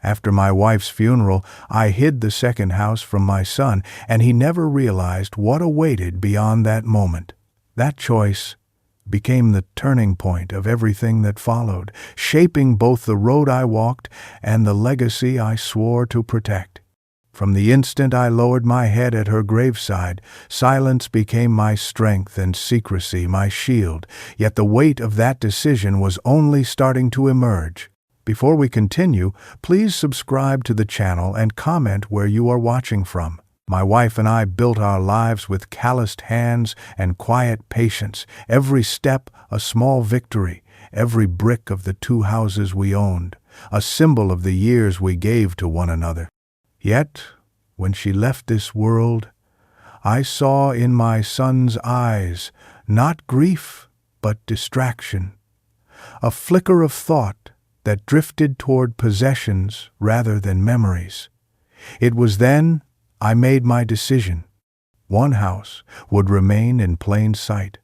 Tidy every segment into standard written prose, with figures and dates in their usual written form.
After my wife's funeral, I hid the second house from my son, and he never realized what awaited beyond that moment. That choice became the turning point of everything that followed, shaping both the road I walked and the legacy I swore to protect. From the instant I lowered my head at her graveside, silence became my strength and secrecy my shield, yet the weight of that decision was only starting to emerge. Before we continue, please subscribe to the channel and comment where you are watching from. My wife and I built our lives with calloused hands and quiet patience, every step a small victory, every brick of the 2 houses we owned, a symbol of the years we gave to one another. Yet, when she left this world, I saw in my son's eyes not grief but distraction, a flicker of thought that drifted toward possessions rather than memories. It was then I made my decision. One house would remain in plain sight.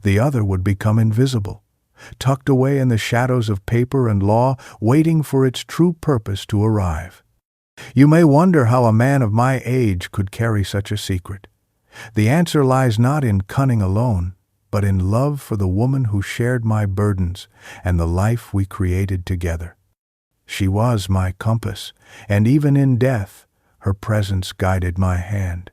The other would become invisible, tucked away in the shadows of paper and law, waiting for its true purpose to arrive. You may wonder how a man of my age could carry such a secret. The answer lies not in cunning alone, but in love for the woman who shared my burdens and the life we created together. She was my compass, and even in death, her presence guided my hand.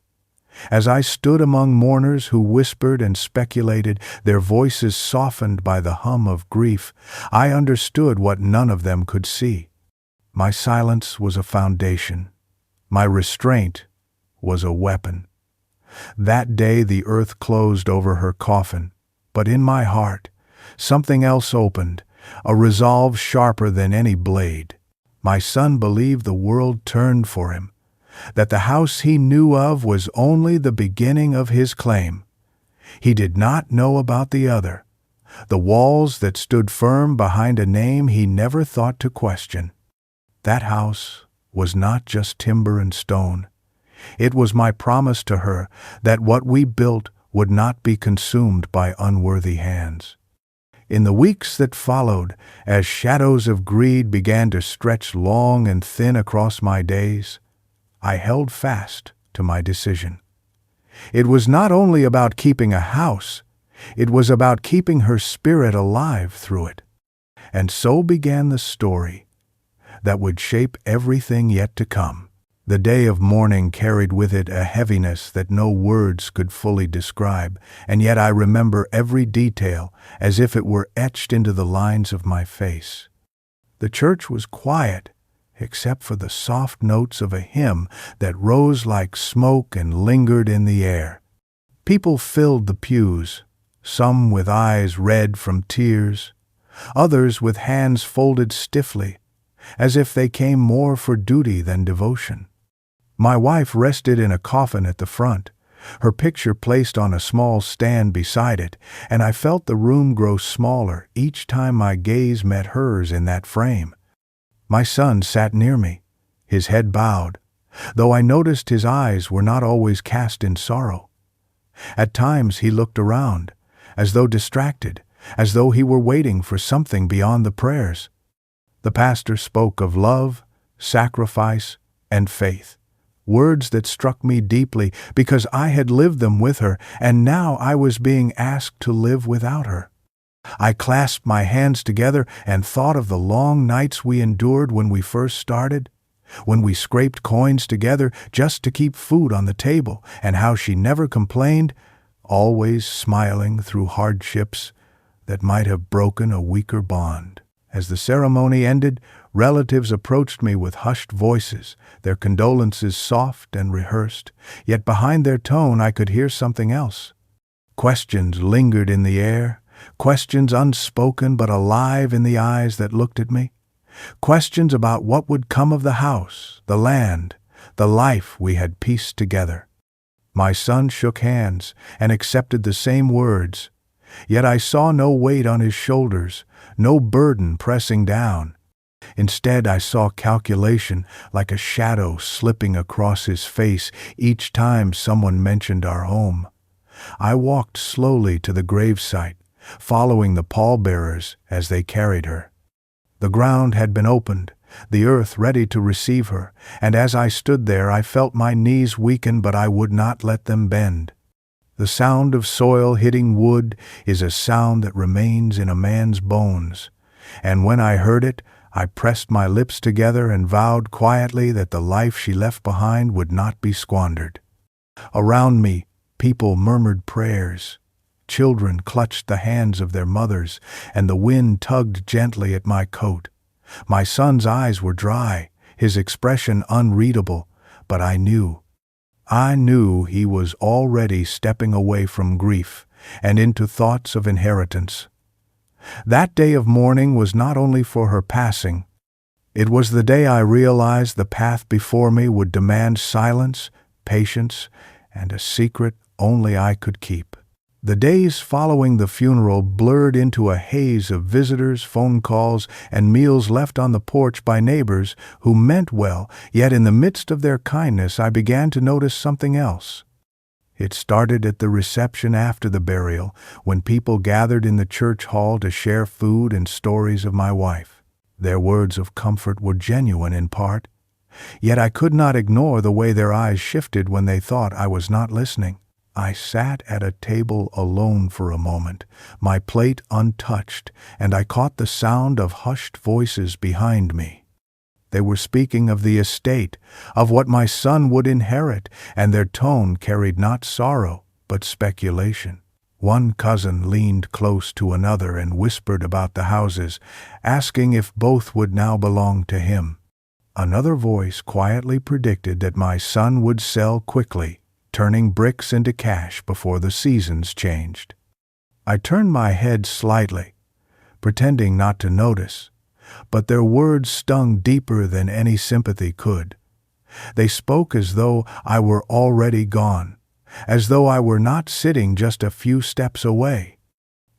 As I stood among mourners who whispered and speculated, their voices softened by the hum of grief, I understood what none of them could see. My silence was a foundation. My restraint was a weapon. That day the earth closed over her coffin, but in my heart, something else opened, a resolve sharper than any blade. My son believed the world turned for him, that the house he knew of was only the beginning of his claim. He did not know about the other, the walls that stood firm behind a name he never thought to question. That house was not just timber and stone. It was my promise to her that what we built would not be consumed by unworthy hands. In the weeks that followed, as shadows of greed began to stretch long and thin across my days, I held fast to my decision. It was not only about keeping a house, it was about keeping her spirit alive through it. And so began the story that would shape everything yet to come. The day of mourning carried with it a heaviness that no words could fully describe, and yet I remember every detail as if it were etched into the lines of my face. The church was quiet, except for the soft notes of a hymn that rose like smoke and lingered in the air. People filled the pews, some with eyes red from tears, others with hands folded stiffly, as if they came more for duty than devotion. My wife rested in a coffin at the front, her picture placed on a small stand beside it, and I felt the room grow smaller each time my gaze met hers in that frame. My son sat near me, his head bowed, though I noticed his eyes were not always cast in sorrow. At times he looked around, as though distracted, as though he were waiting for something beyond the prayers. The pastor spoke of love, sacrifice, and faith, words that struck me deeply because I had lived them with her, and now I was being asked to live without her. I clasped my hands together and thought of the long nights we endured when we first started, when we scraped coins together just to keep food on the table, and how she never complained, always smiling through hardships that might have broken a weaker bond. As the ceremony ended, relatives approached me with hushed voices, their condolences soft and rehearsed, yet behind their tone I could hear something else. Questions lingered in the air, questions unspoken but alive in the eyes that looked at me, questions about what would come of the house, the land, the life we had pieced together. My son shook hands and accepted the same words, yet I saw no weight on his shoulders, no burden pressing down. Instead, I saw calculation like a shadow slipping across his face each time someone mentioned our home. I walked slowly to the gravesite, following the pallbearers as they carried her. The ground had been opened, the earth ready to receive her, and as I stood there I felt my knees weaken, but I would not let them bend. The sound of soil hitting wood is a sound that remains in a man's bones, and when I heard it, I pressed my lips together and vowed quietly that the life she left behind would not be squandered. Around me, people murmured prayers. Children clutched the hands of their mothers, and the wind tugged gently at my coat. My son's eyes were dry, his expression unreadable, but I knew he was already stepping away from grief and into thoughts of inheritance. That day of mourning was not only for her passing. It was the day I realized the path before me would demand silence, patience, and a secret only I could keep. The days following the funeral blurred into a haze of visitors, phone calls, and meals left on the porch by neighbors who meant well, yet in the midst of their kindness I began to notice something else. It started at the reception after the burial, when people gathered in the church hall to share food and stories of my wife. Their words of comfort were genuine in part, yet I could not ignore the way their eyes shifted when they thought I was not listening. I sat at a table alone for a moment, my plate untouched, and I caught the sound of hushed voices behind me. They were speaking of the estate, of what my son would inherit, and their tone carried not sorrow, but speculation. One cousin leaned close to another and whispered about the houses, asking if both would now belong to him. Another voice quietly predicted that my son would sell quickly, turning bricks into cash before the seasons changed. I turned my head slightly, pretending not to notice, but their words stung deeper than any sympathy could. They spoke as though I were already gone, as though I were not sitting just a few steps away.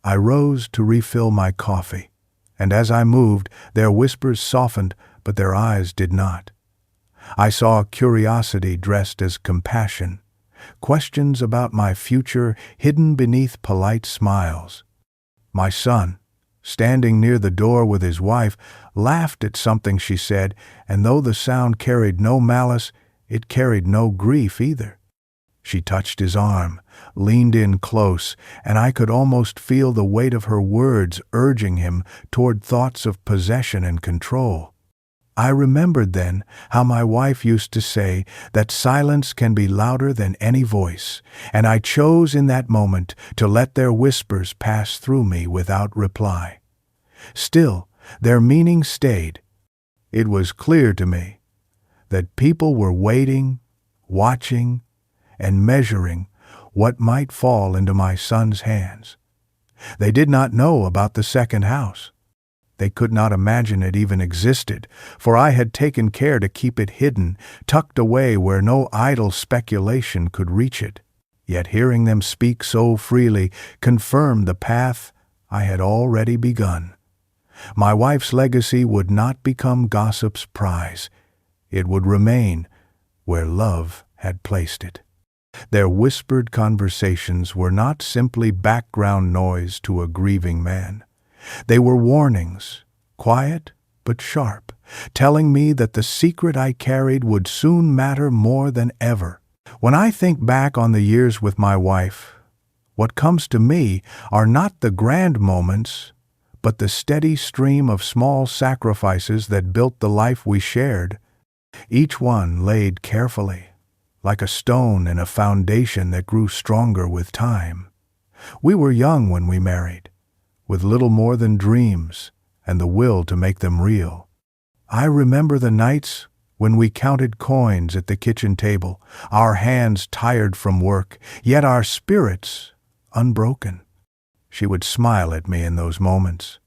I rose to refill my coffee, and as I moved, their whispers softened, but their eyes did not. I saw curiosity dressed as compassion, questions about my future hidden beneath polite smiles. My son, standing near the door with his wife, laughed at something she said, and though the sound carried no malice, it carried no grief either. She touched his arm, leaned in close, and I could almost feel the weight of her words urging him toward thoughts of possession and control. I remembered then how my wife used to say that silence can be louder than any voice, and I chose in that moment to let their whispers pass through me without reply. Still, their meaning stayed. It was clear to me that people were waiting, watching, and measuring what might fall into my son's hands. They did not know about the second house. They could not imagine it even existed, for I had taken care to keep it hidden, tucked away where no idle speculation could reach it. Yet hearing them speak so freely confirmed the path I had already begun. My wife's legacy would not become gossip's prize. It would remain where love had placed it. Their whispered conversations were not simply background noise to a grieving man. They were warnings, quiet but sharp, telling me that the secret I carried would soon matter more than ever. When I think back on the years with my wife, what comes to me are not the grand moments, but the steady stream of small sacrifices that built the life we shared, each one laid carefully, like a stone in a foundation that grew stronger with time. We were young when we married, with little more than dreams and the will to make them real. I remember the nights when we counted coins at the kitchen table, our hands tired from work, yet our spirits unbroken. She would smile at me in those moments,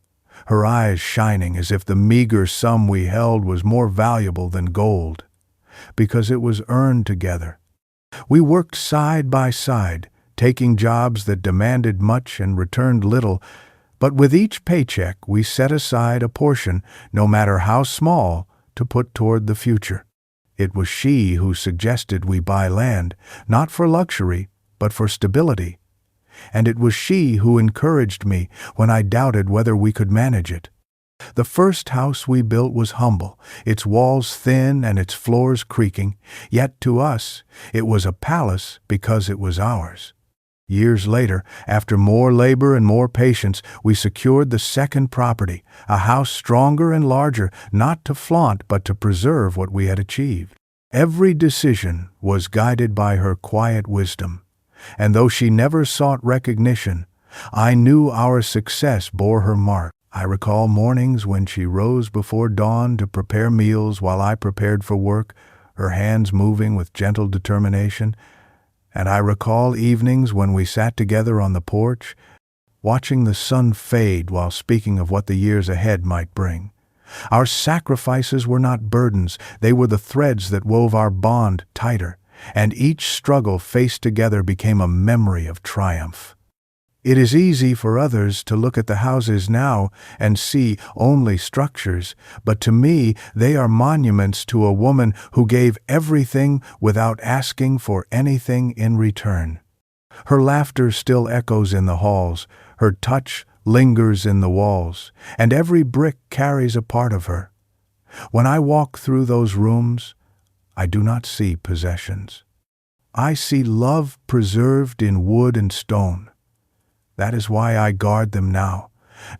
her eyes shining as if the meager sum we held was more valuable than gold, because it was earned together. We worked side by side, taking jobs that demanded much and returned little, but with each paycheck we set aside a portion, no matter how small, to put toward the future. It was she who suggested we buy land, not for luxury, but for stability. And it was she who encouraged me when I doubted whether we could manage it. The first house we built was humble, its walls thin and its floors creaking, yet to us it was a palace because it was ours. Years later, after more labor and more patience, we secured the second property, a house stronger and larger, not to flaunt but to preserve what we had achieved. Every decision was guided by her quiet wisdom, and though she never sought recognition, I knew our success bore her mark. I recall mornings when she rose before dawn to prepare meals while I prepared for work, her hands moving with gentle determination. And I recall evenings when we sat together on the porch, watching the sun fade while speaking of what the years ahead might bring. Our sacrifices were not burdens, they were the threads that wove our bond tighter, and each struggle faced together became a memory of triumph. It is easy for others to look at the houses now and see only structures, but to me they are monuments to a woman who gave everything without asking for anything in return. Her laughter still echoes in the halls, her touch lingers in the walls, and every brick carries a part of her. When I walk through those rooms, I do not see possessions. I see love preserved in wood and stone. That is why I guard them now,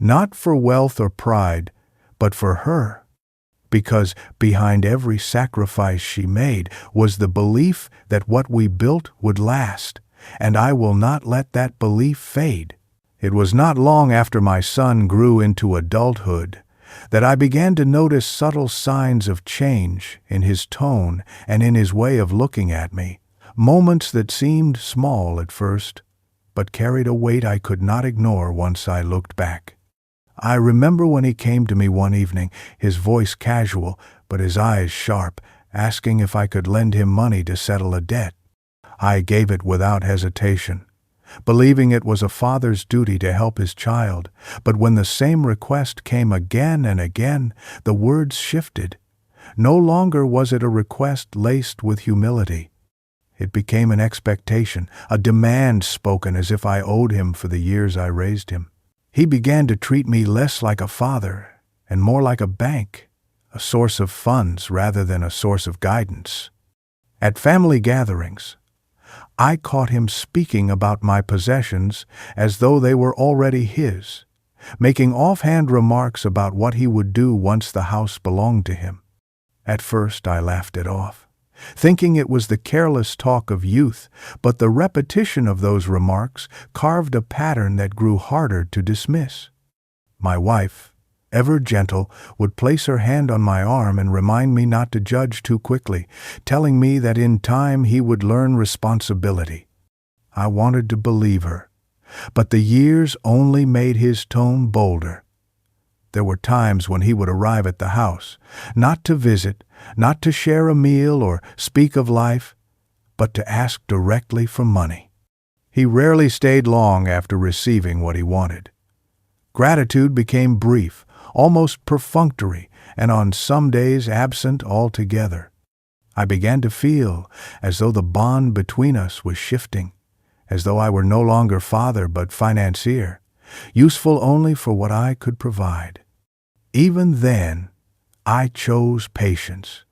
not for wealth or pride, but for her, because behind every sacrifice she made was the belief that what we built would last, and I will not let that belief fade. It was not long after my son grew into adulthood that I began to notice subtle signs of change in his tone and in his way of looking at me, moments that seemed small at first, but carried a weight I could not ignore once I looked back. I remember when he came to me one evening, his voice casual, but his eyes sharp, asking if I could lend him money to settle a debt. I gave it without hesitation, believing it was a father's duty to help his child, but when the same request came again and again, the words shifted. No longer was it a request laced with humility. It became an expectation, a demand spoken as if I owed him for the years I raised him. He began to treat me less like a father and more like a bank, a source of funds rather than a source of guidance. At family gatherings, I caught him speaking about my possessions as though they were already his, making offhand remarks about what he would do once the house belonged to him. At first I laughed it off, thinking it was the careless talk of youth, but the repetition of those remarks carved a pattern that grew harder to dismiss. My wife, ever gentle, would place her hand on my arm and remind me not to judge too quickly, telling me that in time he would learn responsibility. I wanted to believe her, but the years only made his tone bolder. There were times when he would arrive at the house, not to visit, not to share a meal or speak of life, but to ask directly for money. He rarely stayed long after receiving what he wanted. Gratitude became brief, almost perfunctory, and on some days absent altogether. I began to feel as though the bond between us was shifting, as though I were no longer father but financier, useful only for what I could provide. Even then, I chose patience,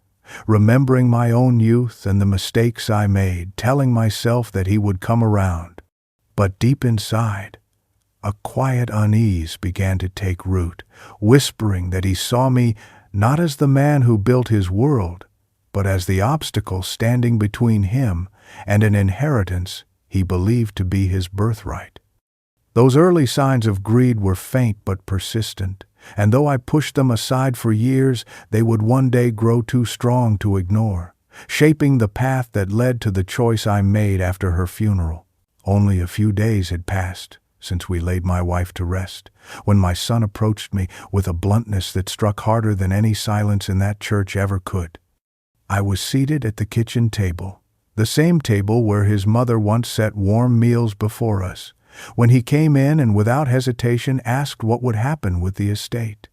remembering my own youth and the mistakes I made, telling myself that he would come around. But deep inside, a quiet unease began to take root, whispering that he saw me not as the man who built his world, but as the obstacle standing between him and an inheritance he believed to be his birthright. Those early signs of greed were faint but persistent, and though I pushed them aside for years, they would one day grow too strong to ignore, shaping the path that led to the choice I made after her funeral. Only a few days had passed since we laid my wife to rest, when my son approached me with a bluntness that struck harder than any silence in that church ever could. I was seated at the kitchen table, the same table where his mother once set warm meals before us, when he came in and without hesitation asked what would happen with the estate.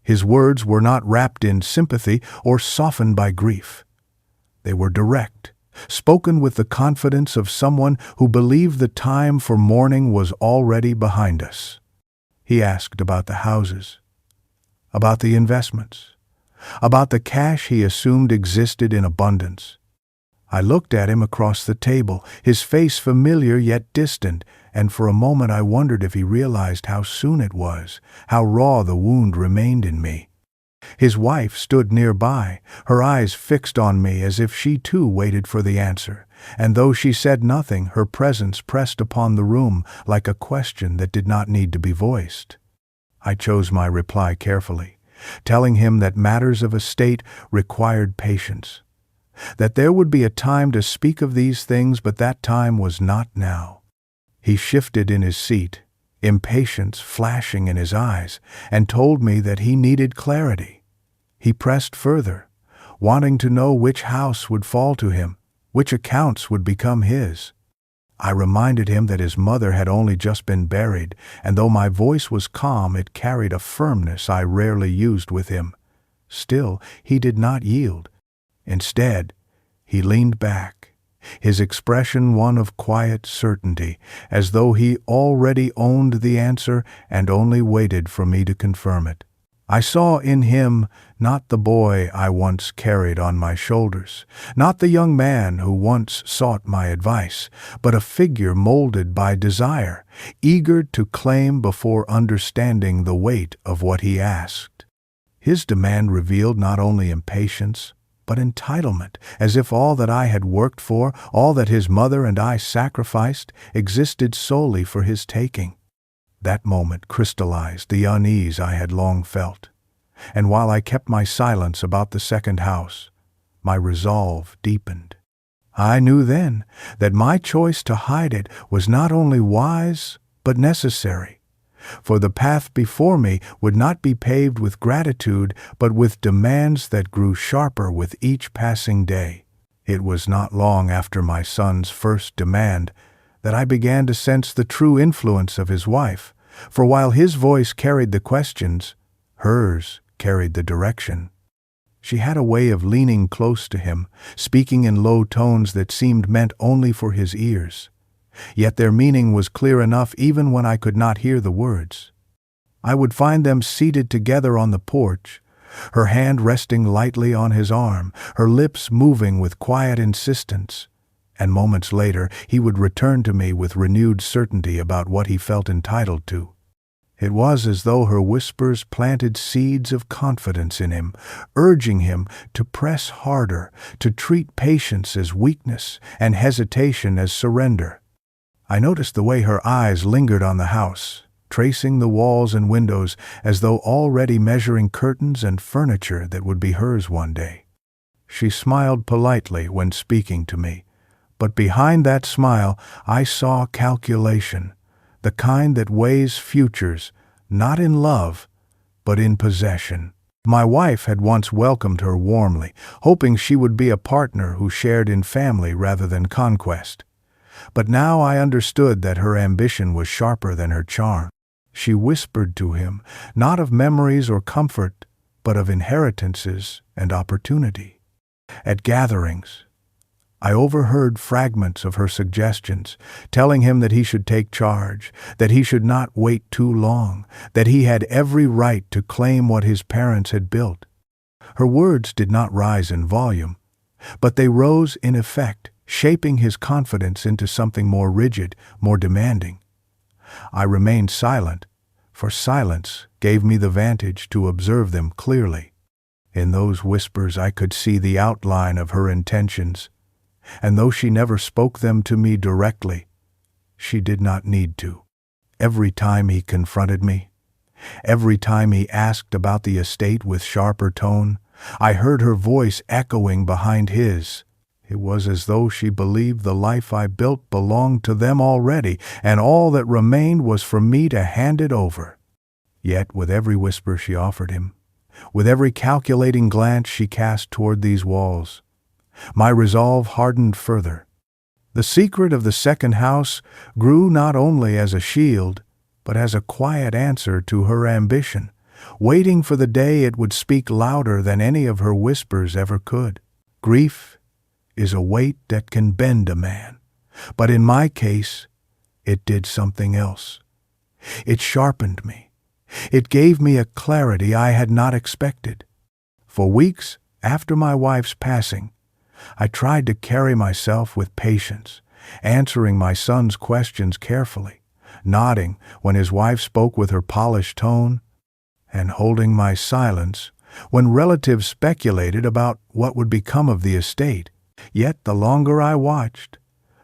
His words were not wrapped in sympathy or softened by grief. They were direct, spoken with the confidence of someone who believed the time for mourning was already behind us. He asked about the houses. about the investments, about the cash he assumed existed in abundance. I looked at him across the table, his face familiar yet distant, and for a moment I wondered if he realized how soon it was, how raw the wound remained in me. His wife stood nearby, her eyes fixed on me as if she too waited for the answer, and though she said nothing, her presence pressed upon the room like a question that did not need to be voiced. I chose my reply carefully, telling him that matters of estate required patience, that there would be a time to speak of these things, but that time was not now. He shifted in his seat, impatience flashing in his eyes, and told me that he needed clarity. He pressed further, wanting to know which house would fall to him, which accounts would become his. I reminded him that his mother had only just been buried, and though my voice was calm, it carried a firmness I rarely used with him. Still, he did not yield. Instead, he leaned back, his expression one of quiet certainty, as though he already owned the answer and only waited for me to confirm it. I saw in him not the boy I once carried on my shoulders, not the young man who once sought my advice, but a figure molded by desire, eager to claim before understanding the weight of what he asked. His demand revealed not only impatience, but entitlement, as if all that I had worked for, all that his mother and I sacrificed, existed solely for his taking. That moment crystallized the unease I had long felt, and while I kept my silence about the second house, my resolve deepened. I knew then that my choice to hide it was not only wise, but necessary, for the path before me would not be paved with gratitude, but with demands that grew sharper with each passing day. It was not long after my son's first demand that I began to sense the true influence of his wife, for while his voice carried the questions, hers carried the direction. She had a way of leaning close to him, speaking in low tones that seemed meant only for his ears. Yet their meaning was clear enough even when I could not hear the words. I would find them seated together on the porch, her hand resting lightly on his arm, her lips moving with quiet insistence, and moments later he would return to me with renewed certainty about what he felt entitled to. It was as though her whispers planted seeds of confidence in him, urging him to press harder, to treat patience as weakness and hesitation as surrender. I noticed the way her eyes lingered on the house, tracing the walls and windows as though already measuring curtains and furniture that would be hers one day. She smiled politely when speaking to me, but behind that smile I saw calculation, the kind that weighs futures, not in love, but in possession. My wife had once welcomed her warmly, hoping she would be a partner who shared in family rather than conquest. But now I understood that her ambition was sharper than her charm. She whispered to him, not of memories or comfort, but of inheritances and opportunity. At gatherings, I overheard fragments of her suggestions, telling him that he should take charge, that he should not wait too long, that he had every right to claim what his parents had built. Her words did not rise in volume, but they rose in effect, shaping his confidence into something more rigid, more demanding. I remained silent, for silence gave me the vantage to observe them clearly. In those whispers I could see the outline of her intentions, and though she never spoke them to me directly, she did not need to. Every time he confronted me, every time he asked about the estate with sharper tone, I heard her voice echoing behind his. It was as though she believed the life I built belonged to them already, and all that remained was for me to hand it over. Yet with every whisper she offered him, with every calculating glance she cast toward these walls, my resolve hardened further. The secret of the second house grew not only as a shield, but as a quiet answer to her ambition, waiting for the day it would speak louder than any of her whispers ever could. Grief is a weight that can bend a man, but in my case, it did something else. It sharpened me. It gave me a clarity I had not expected. For weeks after my wife's passing, I tried to carry myself with patience, answering my son's questions carefully, nodding when his wife spoke with her polished tone, and holding my silence when relatives speculated about what would become of the estate. Yet the longer I watched,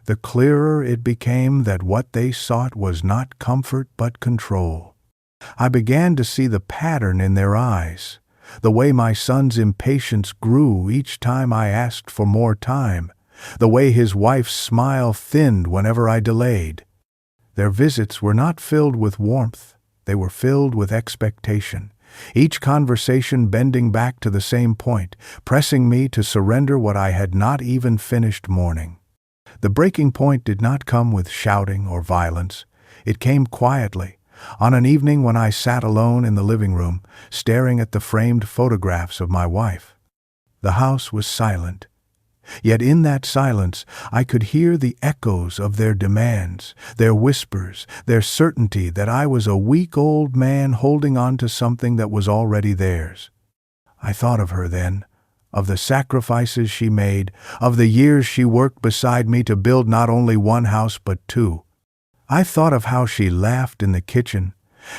the clearer it became that what they sought was not comfort but control. I began to see the pattern in their eyes, the way my son's impatience grew each time I asked for more time, the way his wife's smile thinned whenever I delayed. Their visits were not filled with warmth, they were filled with expectation, each conversation bending back to the same point, pressing me to surrender what I had not even finished mourning. The breaking point did not come with shouting or violence. It came quietly, on an evening when I sat alone in the living room, staring at the framed photographs of my wife. The house was silent. Yet in that silence I could hear the echoes of their demands, their whispers, their certainty that I was a weak old man holding on to something that was already theirs. I thought of her then, of the sacrifices she made, of the years she worked beside me to build not only one house but two. I thought of how she laughed in the kitchen,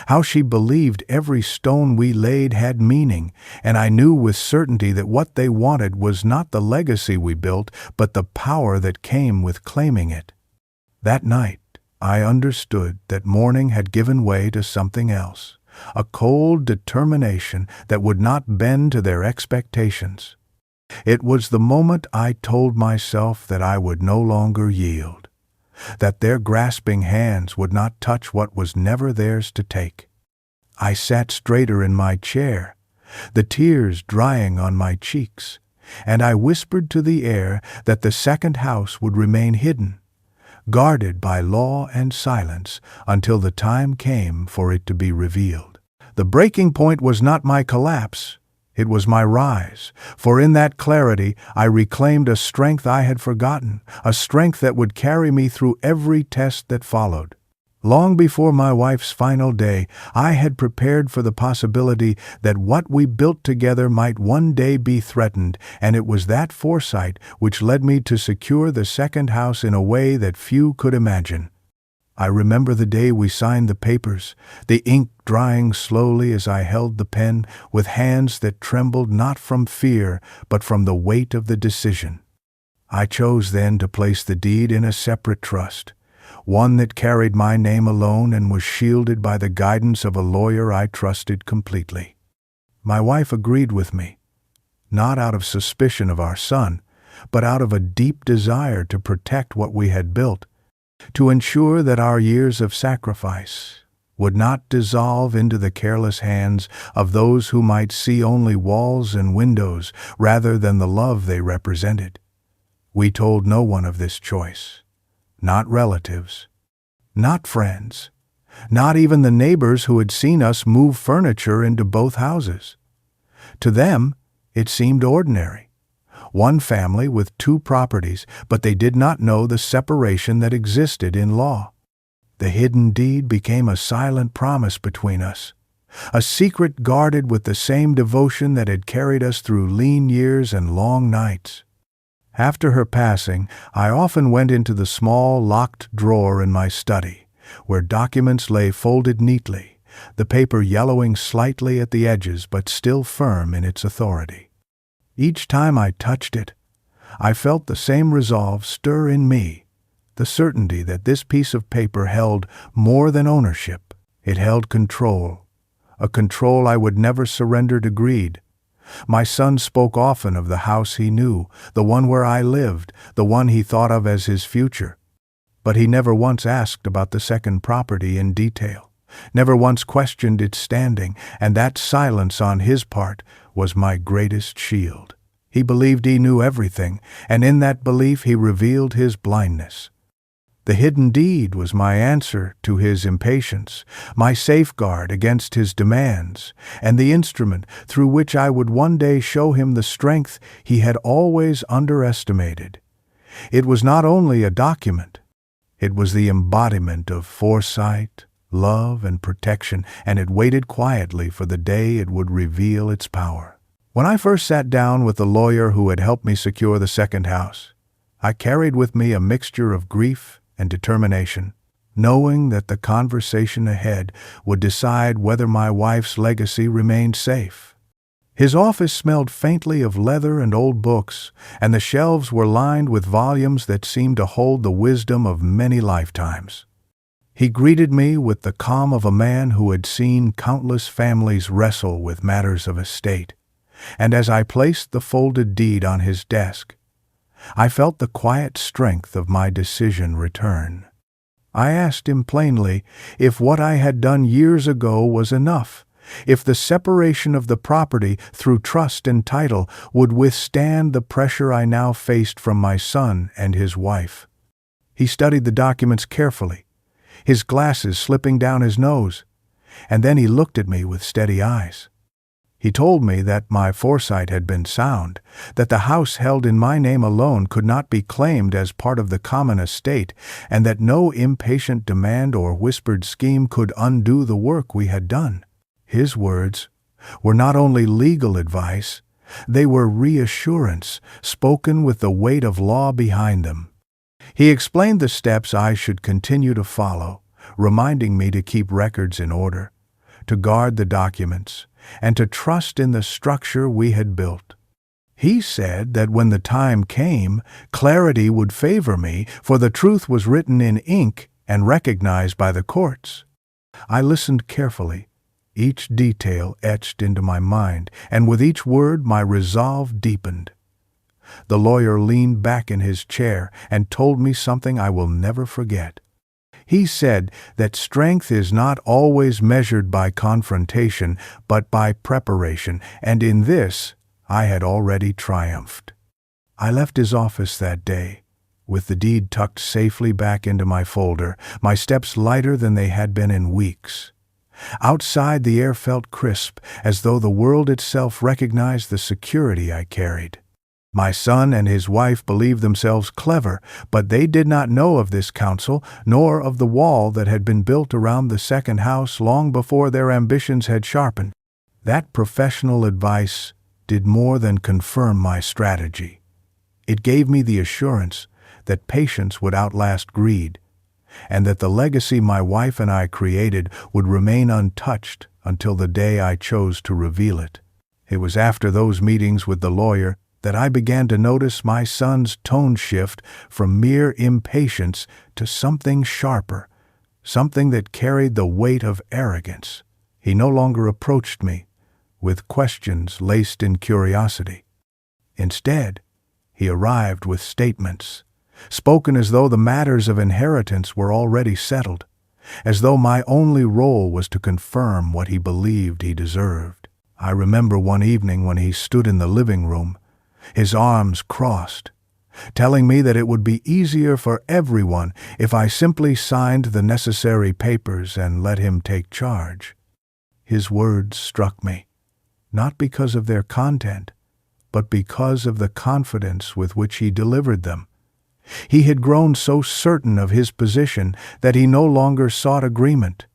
how she believed every stone we laid had meaning, and I knew with certainty that what they wanted was not the legacy we built, but the power that came with claiming it. That night, I understood that mourning had given way to something else, a cold determination that would not bend to their expectations. It was the moment I told myself that I would no longer yield, that their grasping hands would not touch what was never theirs to take. I sat straighter in my chair, the tears drying on my cheeks, and I whispered to the air that the second house would remain hidden, guarded by law and silence until the time came for it to be revealed. The breaking point was not my collapse. It was my rise, for in that clarity I reclaimed a strength I had forgotten, a strength that would carry me through every test that followed. Long before my wife's final day, I had prepared for the possibility that what we built together might one day be threatened, and it was that foresight which led me to secure the second house in a way that few could imagine. I remember the day we signed the papers, the ink drying slowly as I held the pen, with hands that trembled not from fear, but from the weight of the decision. I chose then to place the deed in a separate trust, one that carried my name alone and was shielded by the guidance of a lawyer I trusted completely. My wife agreed with me, not out of suspicion of our son, but out of a deep desire to protect what we had built, to ensure that our years of sacrifice would not dissolve into the careless hands of those who might see only walls and windows rather than the love they represented. We told no one of this choice, not relatives, not friends, not even the neighbors who had seen us move furniture into both houses. To them, it seemed ordinary. One family with two properties, but they did not know the separation that existed in law. The hidden deed became a silent promise between us, a secret guarded with the same devotion that had carried us through lean years and long nights. After her passing, I often went into the small locked drawer in my study, where documents lay folded neatly, the paper yellowing slightly at the edges but still firm in its authority. Each time I touched it, I felt the same resolve stir in me, the certainty that this piece of paper held more than ownership. It held control, a control I would never surrender to greed. My son spoke often of the house he knew, the one where I lived, the one he thought of as his future. But he never once asked about the second property in detail, never once questioned its standing, and that silence on his part was my greatest shield. He believed he knew everything, and in that belief he revealed his blindness. The hidden deed was my answer to his impatience, my safeguard against his demands, and the instrument through which I would one day show him the strength he had always underestimated. It was not only a document, it was the embodiment of foresight, love, and protection, and it waited quietly for the day it would reveal its power. When I first sat down with the lawyer who had helped me secure the second house, I carried with me a mixture of grief and determination, knowing that the conversation ahead would decide whether my wife's legacy remained safe. His office smelled faintly of leather and old books, and the shelves were lined with volumes that seemed to hold the wisdom of many lifetimes. He greeted me with the calm of a man who had seen countless families wrestle with matters of estate, and as I placed the folded deed on his desk, I felt the quiet strength of my decision return. I asked him plainly if what I had done years ago was enough, if the separation of the property through trust and title would withstand the pressure I now faced from my son and his wife. He studied the documents carefully, his glasses slipping down his nose, and then he looked at me with steady eyes. He told me that my foresight had been sound, that the house held in my name alone could not be claimed as part of the common estate, and that no impatient demand or whispered scheme could undo the work we had done. His words were not only legal advice, they were reassurance, spoken with the weight of law behind them. He explained the steps I should continue to follow, reminding me to keep records in order, to guard the documents, and to trust in the structure we had built. He said that when the time came, clarity would favor me, for the truth was written in ink and recognized by the courts. I listened carefully, each detail etched into my mind, and with each word my resolve deepened. The lawyer leaned back in his chair and told me something I will never forget. He said that strength is not always measured by confrontation, but by preparation, and in this I had already triumphed. I left his office that day, with the deed tucked safely back into my folder, my steps lighter than they had been in weeks. Outside, the air felt crisp, as though the world itself recognized the security I carried. My son and his wife believed themselves clever, but they did not know of this counsel, nor of the wall that had been built around the second house long before their ambitions had sharpened. That professional advice did more than confirm my strategy. It gave me the assurance that patience would outlast greed, and that the legacy my wife and I created would remain untouched until the day I chose to reveal it. It was after those meetings with the lawyer that I began to notice my son's tone shift from mere impatience to something sharper, something that carried the weight of arrogance. He no longer approached me with questions laced in curiosity. Instead, he arrived with statements, spoken as though the matters of inheritance were already settled, as though my only role was to confirm what he believed he deserved. I remember one evening when he stood in the living room, his arms crossed, telling me that it would be easier for everyone if I simply signed the necessary papers and let him take charge. His words struck me, not because of their content, but because of the confidence with which he delivered them. He had grown so certain of his position that he no longer sought agreement.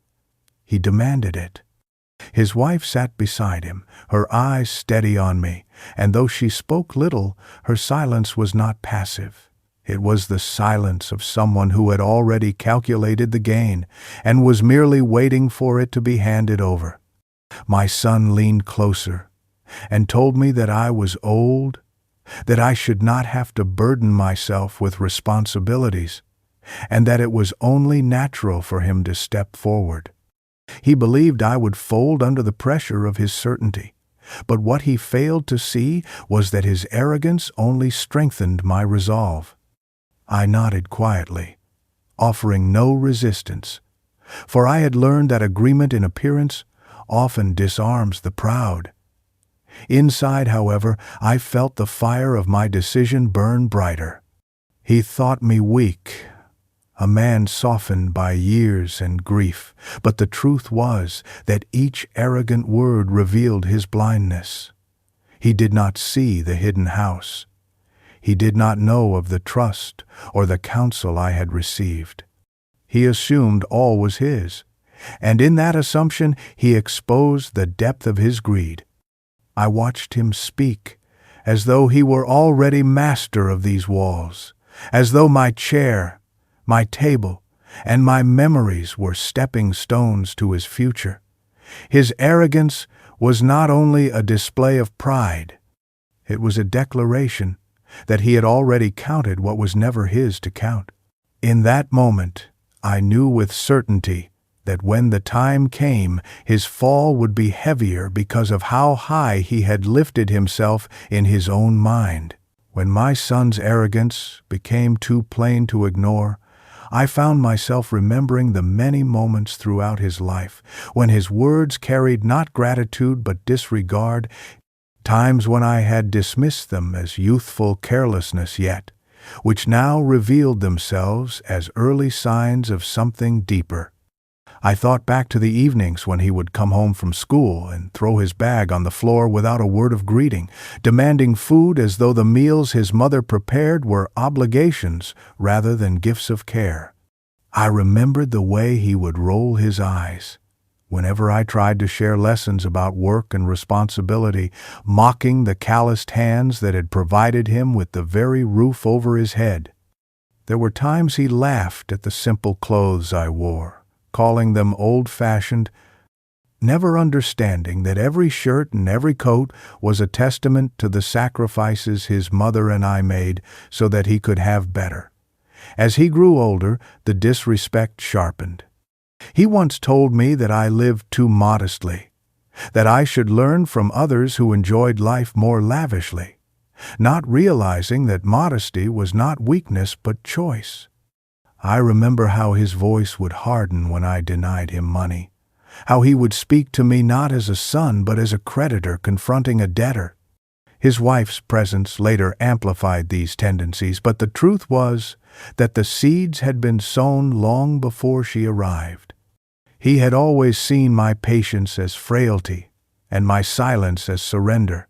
He demanded it. His wife sat beside him, her eyes steady on me, and though she spoke little, her silence was not passive. It was the silence of someone who had already calculated the gain and was merely waiting for it to be handed over. My son leaned closer and told me that I was old, that I should not have to burden myself with responsibilities, and that it was only natural for him to step forward. He believed I would fold under the pressure of his certainty, but what he failed to see was that his arrogance only strengthened my resolve. I nodded quietly, offering no resistance, for I had learned that agreement in appearance often disarms the proud. Inside, however, I felt the fire of my decision burn brighter. He thought me weak, a man softened by years and grief, but the truth was that each arrogant word revealed his blindness. He did not see the hidden house. He did not know of the trust or the counsel I had received. He assumed all was his, and in that assumption he exposed the depth of his greed. I watched him speak, as though he were already master of these walls, as though my chair, my table, and my memories were stepping stones to his future. His arrogance was not only a display of pride, it was a declaration that he had already counted what was never his to count. In that moment, I knew with certainty that when the time came, his fall would be heavier because of how high he had lifted himself in his own mind. When my son's arrogance became too plain to ignore, I found myself remembering the many moments throughout his life when his words carried not gratitude but disregard, times when I had dismissed them as youthful carelessness yet, which now revealed themselves as early signs of something deeper. I thought back to the evenings when he would come home from school and throw his bag on the floor without a word of greeting, demanding food as though the meals his mother prepared were obligations rather than gifts of care. I remembered the way he would roll his eyes whenever I tried to share lessons about work and responsibility, mocking the calloused hands that had provided him with the very roof over his head. There were times he laughed at the simple clothes I wore, calling them old-fashioned, never understanding that every shirt and every coat was a testament to the sacrifices his mother and I made so that he could have better. As he grew older, the disrespect sharpened. He once told me that I lived too modestly, that I should learn from others who enjoyed life more lavishly, not realizing that modesty was not weakness but choice. I remember how his voice would harden when I denied him money, how he would speak to me not as a son but as a creditor confronting a debtor. His wife's presence later amplified these tendencies, but the truth was that the seeds had been sown long before she arrived. He had always seen my patience as frailty and my silence as surrender,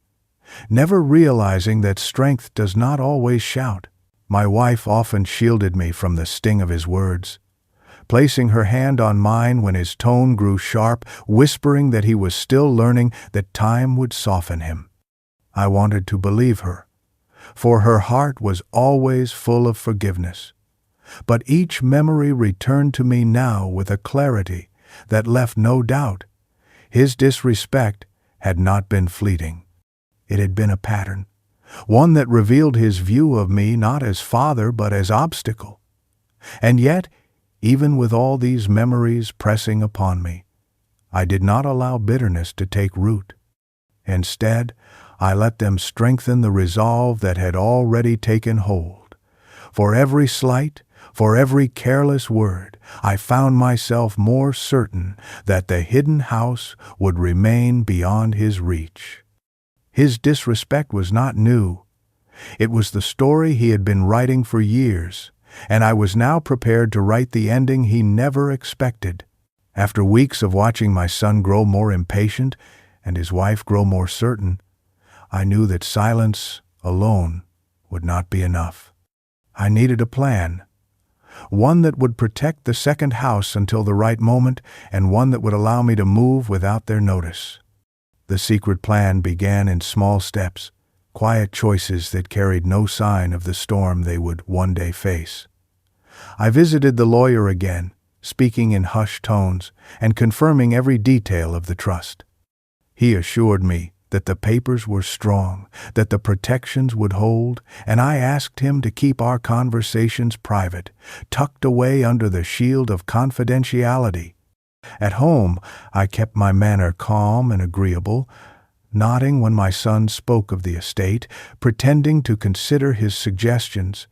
never realizing that strength does not always shout. My wife often shielded me from the sting of his words, placing her hand on mine when his tone grew sharp, whispering that he was still learning, that time would soften him. I wanted to believe her, for her heart was always full of forgiveness. But each memory returned to me now with a clarity that left no doubt. His disrespect had not been fleeting. It had been a pattern, one that revealed his view of me not as father but as obstacle. And yet, even with all these memories pressing upon me, I did not allow bitterness to take root. Instead, I let them strengthen the resolve that had already taken hold. For every slight, for every careless word, I found myself more certain that the hidden house would remain beyond his reach. His disrespect was not new. It was the story he had been writing for years, and I was now prepared to write the ending he never expected. After weeks of watching my son grow more impatient and his wife grow more certain, I knew that silence alone would not be enough. I needed a plan, one that would protect the second house until the right moment, and one that would allow me to move without their notice. The secret plan began in small steps, quiet choices that carried no sign of the storm they would one day face. I visited the lawyer again, speaking in hushed tones and confirming every detail of the trust. He assured me that the papers were strong, that the protections would hold, and I asked him to keep our conversations private, tucked away under the shield of confidentiality. At home, I kept my manner calm and agreeable, nodding when my son spoke of the estate, pretending to consider his suggestions,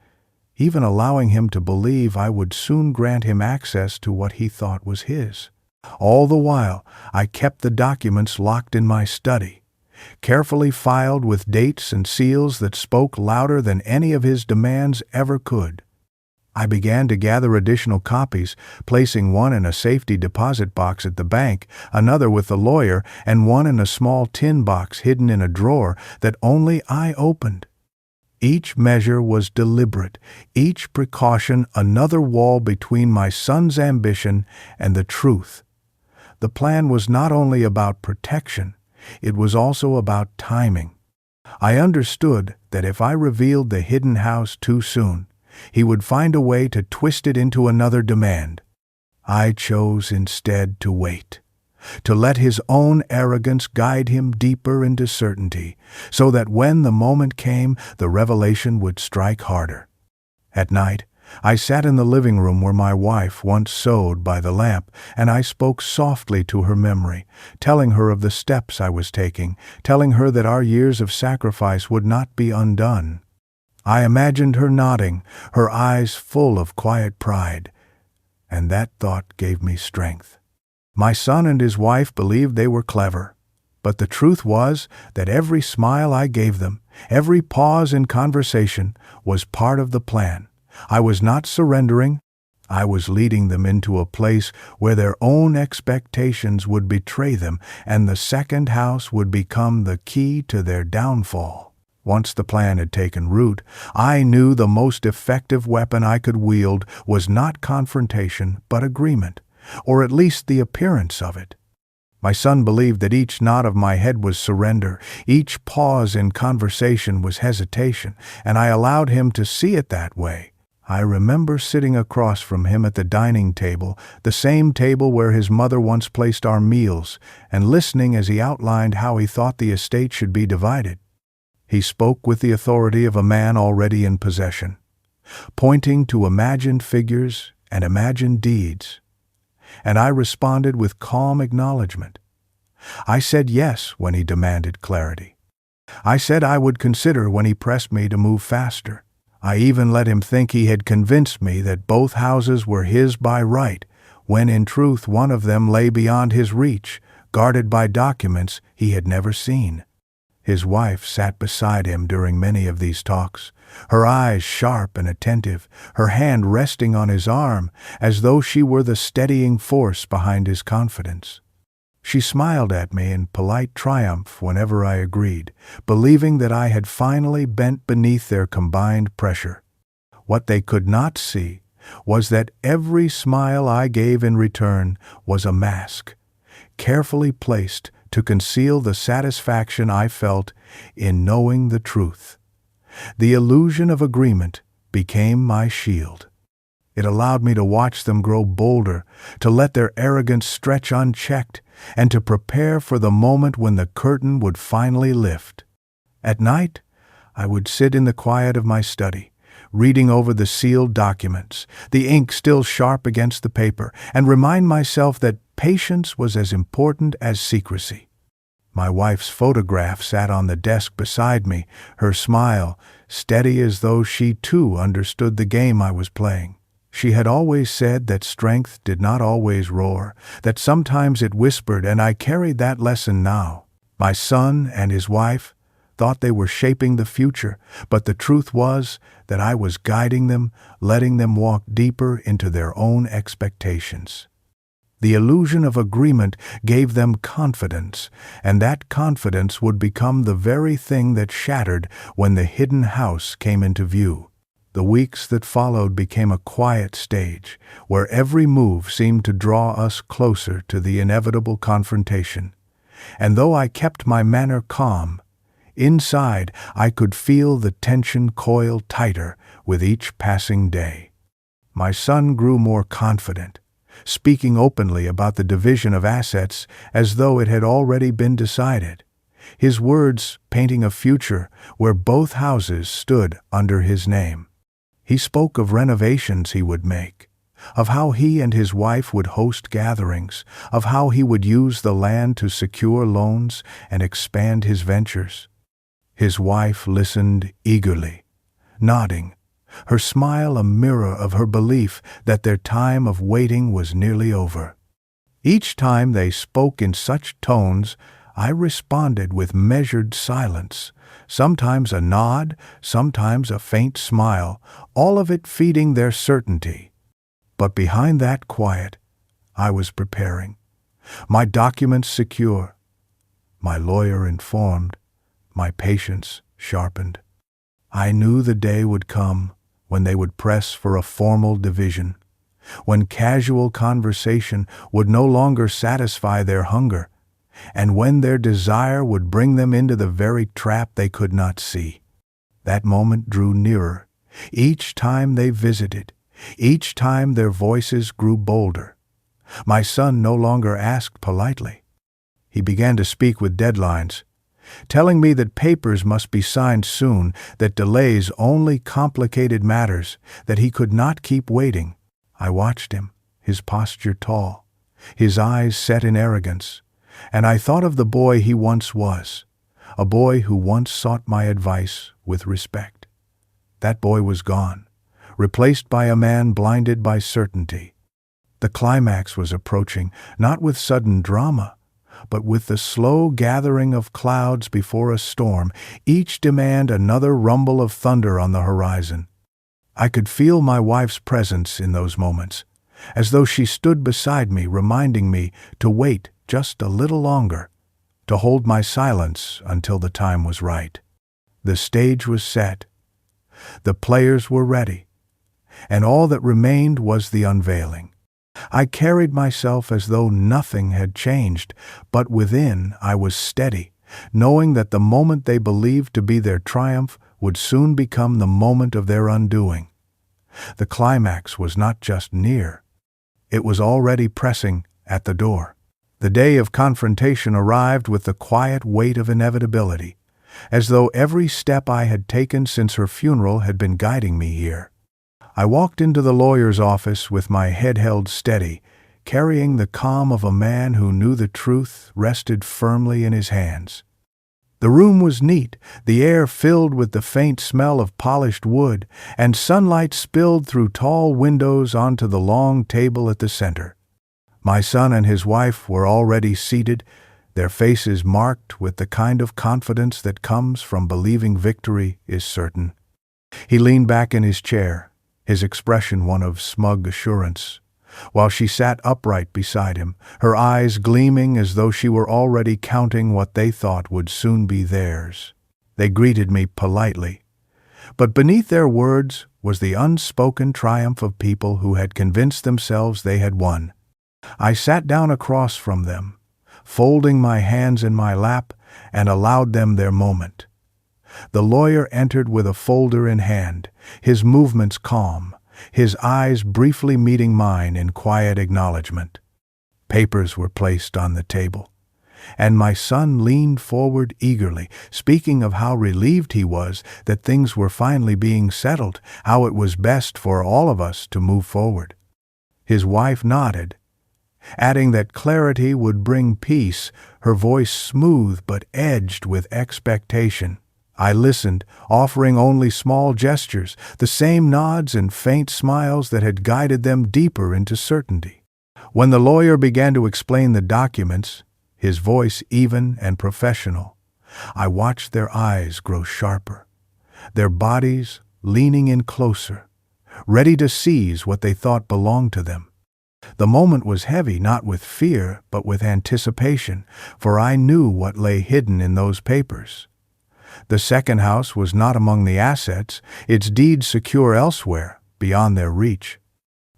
even allowing him to believe I would soon grant him access to what he thought was his. All the while, I kept the documents locked in my study, carefully filed with dates and seals that spoke louder than any of his demands ever could. I began to gather additional copies, placing one in a safety deposit box at the bank, another with the lawyer, and one in a small tin box hidden in a drawer that only I opened. Each measure was deliberate, each precaution another wall between my son's ambition and the truth The plan was not only about protection, it was also about timing. I understood that if I revealed the hidden house too soon, he would find a way to twist it into another demand. I chose instead to wait, to let his own arrogance guide him deeper into certainty, so that when the moment came, the revelation would strike harder. At night, I sat in the living room where my wife once sewed by the lamp, and I spoke softly to her memory, telling her of the steps I was taking, telling her that our years of sacrifice would not be undone. I imagined her nodding, her eyes full of quiet pride, and that thought gave me strength. My son and his wife believed they were clever, but the truth was that every smile I gave them, every pause in conversation, was part of the plan. I was not surrendering. I was leading them into a place where their own expectations would betray them, and the second house would become the key to their downfall. Once the plan had taken root, I knew the most effective weapon I could wield was not confrontation, but agreement, or at least the appearance of it. My son believed that each nod of my head was surrender, each pause in conversation was hesitation, and I allowed him to see it that way. I remember sitting across from him at the dining table, the same table where his mother once placed our meals, and listening as he outlined how he thought the estate should be divided. He spoke with the authority of a man already in possession, pointing to imagined figures and imagined deeds, and I responded with calm acknowledgement. I said yes when he demanded clarity. I said I would consider when he pressed me to move faster. I even let him think he had convinced me that both houses were his by right, when in truth one of them lay beyond his reach, guarded by documents he had never seen. His wife sat beside him during many of these talks, her eyes sharp and attentive, her hand resting on his arm, as though she were the steadying force behind his confidence. She smiled at me in polite triumph whenever I agreed, believing that I had finally bent beneath their combined pressure. What they could not see was that every smile I gave in return was a mask, carefully placed to conceal the satisfaction I felt in knowing the truth. The illusion of agreement became my shield. It allowed me to watch them grow bolder, to let their arrogance stretch unchecked, and to prepare for the moment when the curtain would finally lift. At night, I would sit in the quiet of my study, reading over the sealed documents, the ink still sharp against the paper, and remind myself that patience was as important as secrecy. My wife's photograph sat on the desk beside me, her smile steady as though she too understood the game I was playing. She had always said that strength did not always roar, that sometimes it whispered, and I carried that lesson now. My son and his wife thought they were shaping the future, but the truth was that I was guiding them, letting them walk deeper into their own expectations. The illusion of agreement gave them confidence, and that confidence would become the very thing that shattered when the hidden house came into view. The weeks that followed became a quiet stage, where every move seemed to draw us closer to the inevitable confrontation. And though I kept my manner calm, inside I could feel the tension coil tighter with each passing day. My son grew more confident, speaking openly about the division of assets as though it had already been decided, his words painting a future where both houses stood under his name. He spoke of renovations he would make, of how he and his wife would host gatherings, of how he would use the land to secure loans and expand his ventures. His wife listened eagerly, nodding, her smile a mirror of her belief that their time of waiting was nearly over. Each time they spoke in such tones, I responded with measured silence, sometimes a nod, sometimes a faint smile, all of it feeding their certainty. But behind that quiet, I was preparing. My documents secure, my lawyer informed, my patience sharpened. I knew the day would come when they would press for a formal division. when casual conversation would no longer satisfy their hunger, and when their desire would bring them into the very trap they could not see. That moment drew nearer. Each time they visited, each time their voices grew bolder. My son no longer asked politely. He began to speak with deadlines, telling me that papers must be signed soon, that delays only complicated matters, that he could not keep waiting. I watched him, his posture tall, his eyes set in arrogance, and I thought of the boy he once was, a boy who once sought my advice with respect. That boy was gone, replaced by a man blinded by certainty. The climax was approaching, not with sudden drama, but with the slow gathering of clouds before a storm, each demand another rumble of thunder on the horizon. I could feel my wife's presence in those moments, as though she stood beside me, reminding me to wait just a little longer, to hold my silence until the time was right. The stage was set, the players were ready, and all that remained was the unveiling. I carried myself as though nothing had changed, but within I was steady, knowing that the moment they believed to be their triumph would soon become the moment of their undoing. The climax was not just near, it was already pressing at the door. The day of confrontation arrived with the quiet weight of inevitability, as though every step I had taken since her funeral had been guiding me here. I walked into the lawyer's office with my head held steady, carrying the calm of a man who knew the truth rested firmly in his hands. The room was neat, the air filled with the faint smell of polished wood, and sunlight spilled through tall windows onto the long table at the center. My son and his wife were already seated, their faces marked with the kind of confidence that comes from believing victory is certain. He leaned back in his chair, his expression one of smug assurance, while she sat upright beside him, her eyes gleaming as though she were already counting what they thought would soon be theirs. They greeted me politely, but beneath their words was the unspoken triumph of people who had convinced themselves they had won. I sat down across from them, folding my hands in my lap, and allowed them their moment. The lawyer entered with a folder in hand, his movements calm, his eyes briefly meeting mine in quiet acknowledgement. Papers were placed on the table, and my son leaned forward eagerly, speaking of how relieved he was that things were finally being settled, how it was best for all of us to move forward. His wife nodded, adding that clarity would bring peace, her voice smooth but edged with expectation. I listened, offering only small gestures, the same nods and faint smiles that had guided them deeper into certainty. When the lawyer began to explain the documents, his voice even and professional, I watched their eyes grow sharper, their bodies leaning in closer, ready to seize what they thought belonged to them. The moment was heavy, not with fear, but with anticipation, for I knew what lay hidden in those papers. The second house was not among the assets, its deeds secure elsewhere, beyond their reach.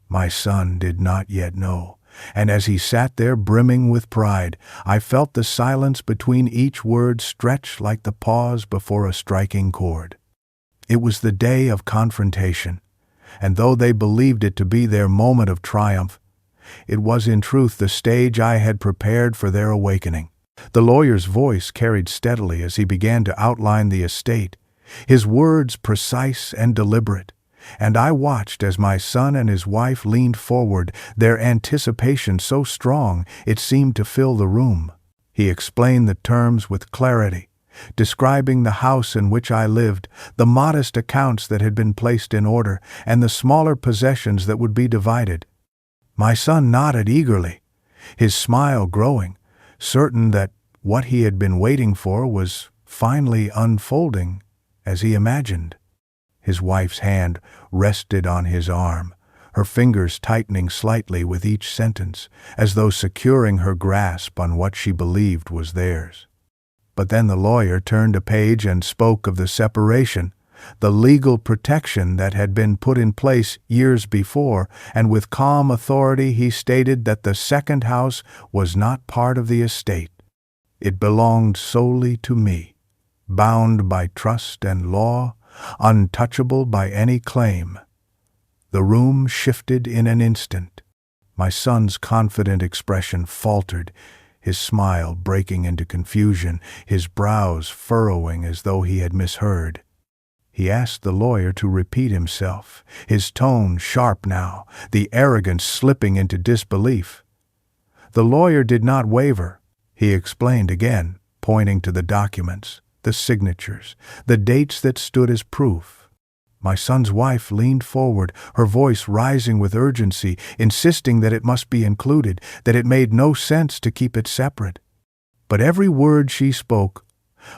My son did not yet know, and as he sat there brimming with pride, I felt the silence between each word stretch like the pause before a striking chord. It was the day of confrontation, and though they believed it to be their moment of triumph, it was in truth the stage I had prepared for their awakening. The lawyer's voice carried steadily as he began to outline the estate, his words precise and deliberate, and I watched as my son and his wife leaned forward, their anticipation so strong it seemed to fill the room. He explained the terms with clarity, describing the house in which I lived, the modest accounts that had been placed in order, and the smaller possessions that would be divided. My son nodded eagerly, his smile growing, certain that what he had been waiting for was finally unfolding as he imagined. His wife's hand rested on his arm, her fingers tightening slightly with each sentence, as though securing her grasp on what she believed was theirs. But then the lawyer turned a page and spoke of the separation, the legal protection that had been put in place years before, and with calm authority he stated that the second house was not part of the estate. It belonged solely to me, bound by trust and law, untouchable by any claim. The room shifted in an instant. My son's confident expression faltered, his smile breaking into confusion, his brows furrowing as though he had misheard. He asked the lawyer to repeat himself, his tone sharp now, the arrogance slipping into disbelief. The lawyer did not waver. He explained again, pointing to the documents, the signatures, the dates that stood as proof. My son's wife leaned forward, her voice rising with urgency, insisting that it must be included, that it made no sense to keep it separate. But every word she spoke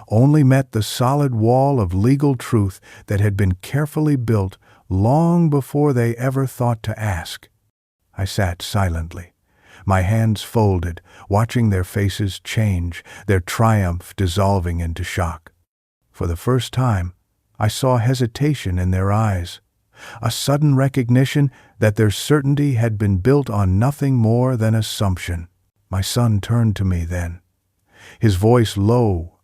only met the solid wall of legal truth that had been carefully built long before they ever thought to ask. I sat silently, my hands folded, watching their faces change, their triumph dissolving into shock. For the first time, I saw hesitation in their eyes, a sudden recognition that their certainty had been built on nothing more than assumption. My son turned to me then, his voice low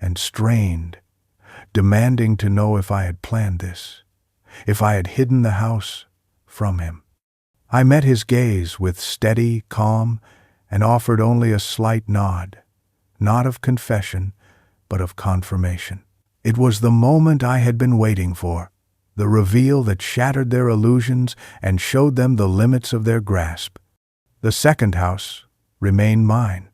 and strained, demanding to know if I had planned this, if I had hidden the house from him. I met his gaze with steady calm and offered only a slight nod, not of confession, but of confirmation. It was the moment I had been waiting for, the reveal that shattered their illusions and showed them the limits of their grasp. The second house remained mine,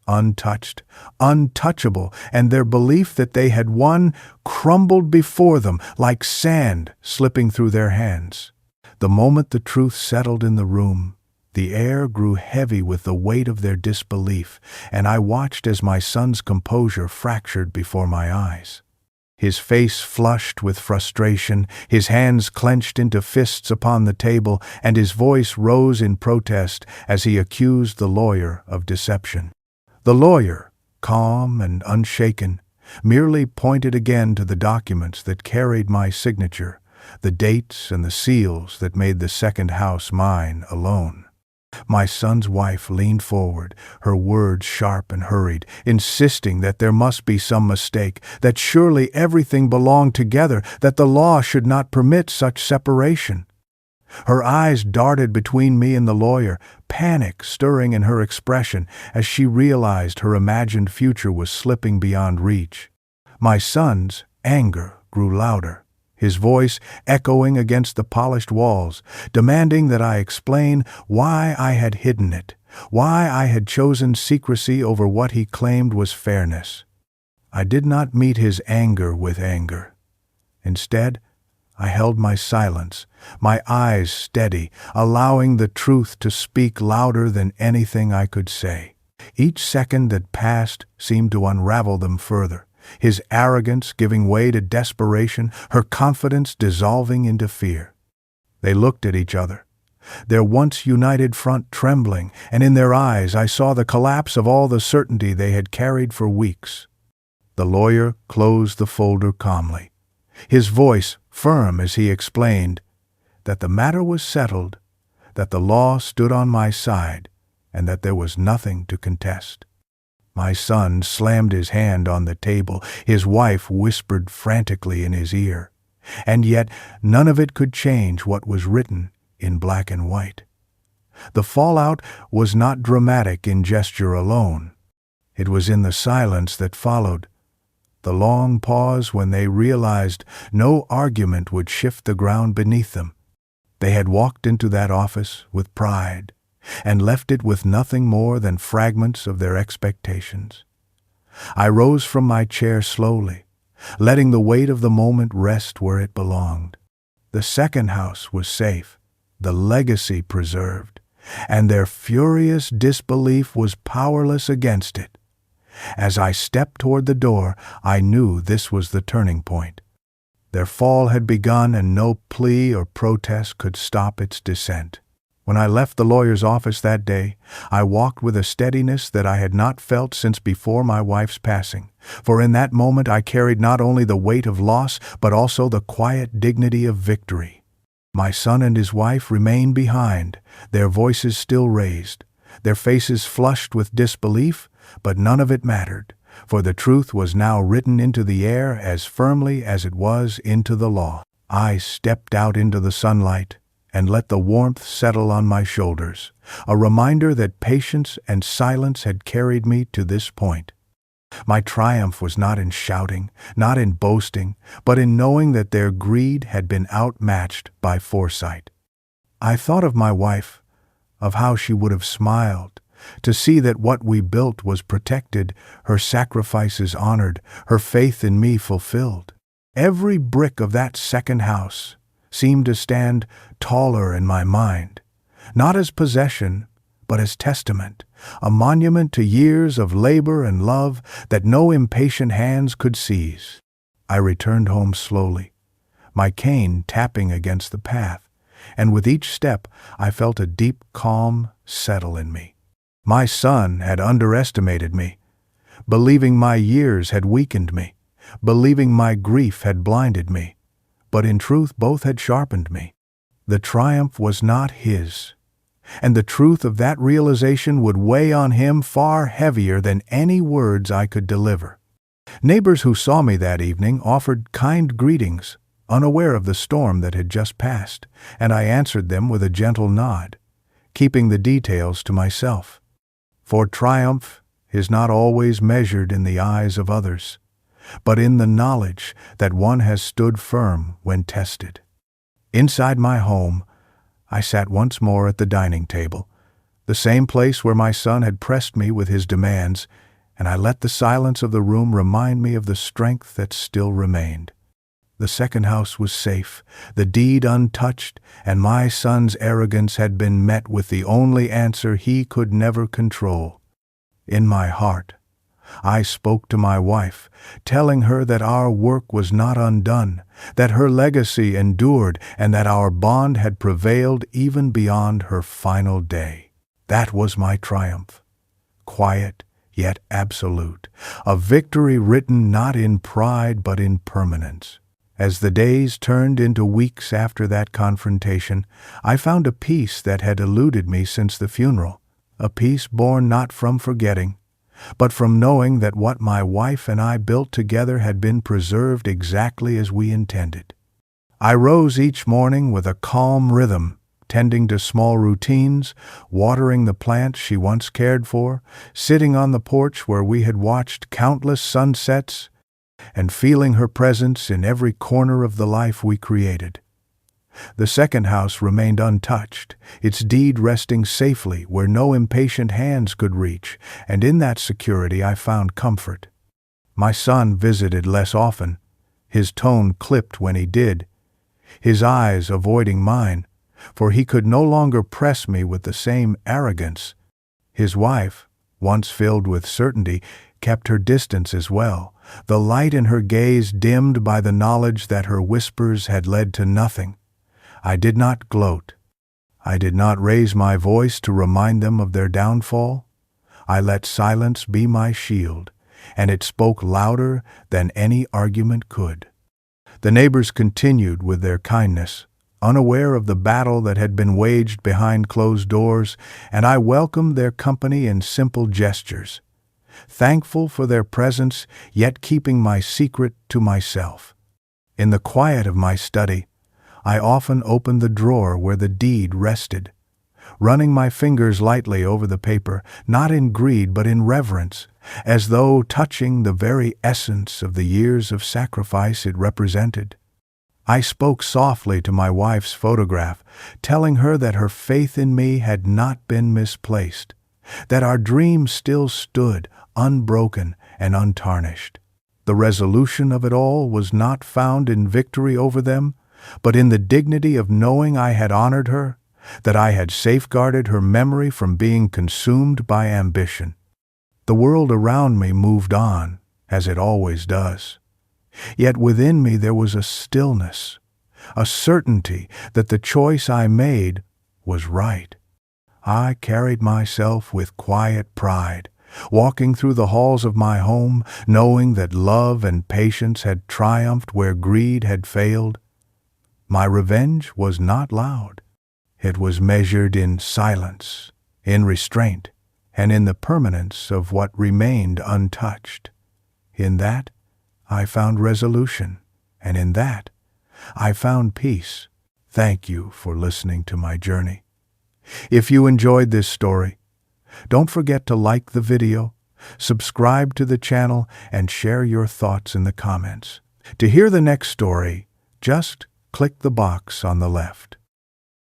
untouched, untouchable, and their belief that they had won crumbled before them like sand slipping through their hands. The moment the truth settled in the room, the air grew heavy with the weight of their disbelief, and I watched as my son's composure fractured before my eyes. His face flushed with frustration, his hands clenched into fists upon the table, and his voice rose in protest as he accused the lawyer of deception. The lawyer, calm and unshaken, merely pointed again to the documents that carried my signature, the dates and the seals that made the second house mine alone. My son's wife leaned forward, her words sharp and hurried, insisting that there must be some mistake, that surely everything belonged together, that the law should not permit such separation. Her eyes darted between me and the lawyer, panic stirring in her expression as she realized her imagined future was slipping beyond reach. My son's anger grew louder, his voice echoing against the polished walls, demanding that I explain why I had hidden it, why I had chosen secrecy over what he claimed was fairness. I did not meet his anger with anger. Instead, I held my silence, my eyes steady, allowing the truth to speak louder than anything I could say. Each second that passed seemed to unravel them further, his arrogance giving way to desperation, her confidence dissolving into fear. They looked at each other, their once united front trembling, and in their eyes I saw the collapse of all the certainty they had carried for weeks. The lawyer closed the folder calmly, his voice firm as he explained that the matter was settled, that the law stood on my side, and that there was nothing to contest. My son slammed his hand on the table, his wife whispered frantically in his ear, and yet none of it could change what was written in black and white. The fallout was not dramatic in gesture alone. It was in the silence that followed, the long pause when they realized no argument would shift the ground beneath them. They had walked into that office with pride, and left it with nothing more than fragments of their expectations. I rose from my chair slowly, letting the weight of the moment rest where it belonged. The second house was safe, the legacy preserved, and their furious disbelief was powerless against it. As I stepped toward the door, I knew this was the turning point. Their fall had begun, and no plea or protest could stop its descent. When I left the lawyer's office that day, I walked with a steadiness that I had not felt since before my wife's passing, for in that moment I carried not only the weight of loss, but also the quiet dignity of victory. My son and his wife remained behind, their voices still raised, their faces flushed with disbelief, but none of it mattered, for the truth was now written into the air as firmly as it was into the law. I stepped out into the sunlight and let the warmth settle on my shoulders, a reminder that patience and silence had carried me to this point. My triumph was not in shouting, not in boasting, but in knowing that their greed had been outmatched by foresight. I thought of my wife, of how she would have smiled to see that what we built was protected, her sacrifices honored, her faith in me fulfilled. Every brick of that second house seemed to stand taller in my mind, not as possession, but as testament, a monument to years of labor and love that no impatient hands could seize. I returned home slowly, my cane tapping against the path, and with each step I felt a deep calm settle in me. My son had underestimated me, believing my years had weakened me, believing my grief had blinded me, but in truth both had sharpened me. The triumph was not his, and the truth of that realization would weigh on him far heavier than any words I could deliver. Neighbors who saw me that evening offered kind greetings, unaware of the storm that had just passed, and I answered them with a gentle nod, keeping the details to myself. For triumph is not always measured in the eyes of others, but in the knowledge that one has stood firm when tested. Inside my home, I sat once more at the dining table, the same place where my son had pressed me with his demands, and I let the silence of the room remind me of the strength that still remained. The second house was safe, the deed untouched, and my son's arrogance had been met with the only answer he could never control. In my heart, I spoke to my wife, telling her that our work was not undone, that her legacy endured, and that our bond had prevailed even beyond her final day. That was my triumph, quiet yet absolute, a victory written not in pride but in permanence. As the days turned into weeks after that confrontation, I found a peace that had eluded me since the funeral, a peace born not from forgetting, but from knowing that what my wife and I built together had been preserved exactly as we intended. I rose each morning with a calm rhythm, tending to small routines, watering the plants she once cared for, sitting on the porch where we had watched countless sunsets, and feeling her presence in every corner of the life we created. The second house remained untouched, its deed resting safely where no impatient hands could reach, and in that security I found comfort. My son visited less often, his tone clipped when he did, his eyes avoiding mine, for he could no longer press me with the same arrogance. His wife, once filled with certainty, kept her distance as well, the light in her gaze dimmed by the knowledge that her whispers had led to nothing. I did not gloat. I did not raise my voice to remind them of their downfall. I let silence be my shield, and it spoke louder than any argument could. The neighbors continued with their kindness, unaware of the battle that had been waged behind closed doors, and I welcomed their company in simple gestures, thankful for their presence, yet keeping my secret to myself. In the quiet of my study, I often opened the drawer where the deed rested, running my fingers lightly over the paper, not in greed but in reverence, as though touching the very essence of the years of sacrifice it represented. I spoke softly to my wife's photograph, telling her that her faith in me had not been misplaced, that our dream still stood, unbroken and untarnished. The resolution of it all was not found in victory over them, but in the dignity of knowing I had honored her, that I had safeguarded her memory from being consumed by ambition. The world around me moved on, as it always does. Yet within me there was a stillness, a certainty that the choice I made was right. I carried myself with quiet pride, walking through the halls of my home, knowing that love and patience had triumphed where greed had failed. My revenge was not loud. It was measured in silence, in restraint, and in the permanence of what remained untouched. In that, I found resolution, and in that, I found peace. Thank you for listening to my journey. If you enjoyed this story, don't forget to like the video, subscribe to the channel, and share your thoughts in the comments. To hear the next story, just click the box on the left.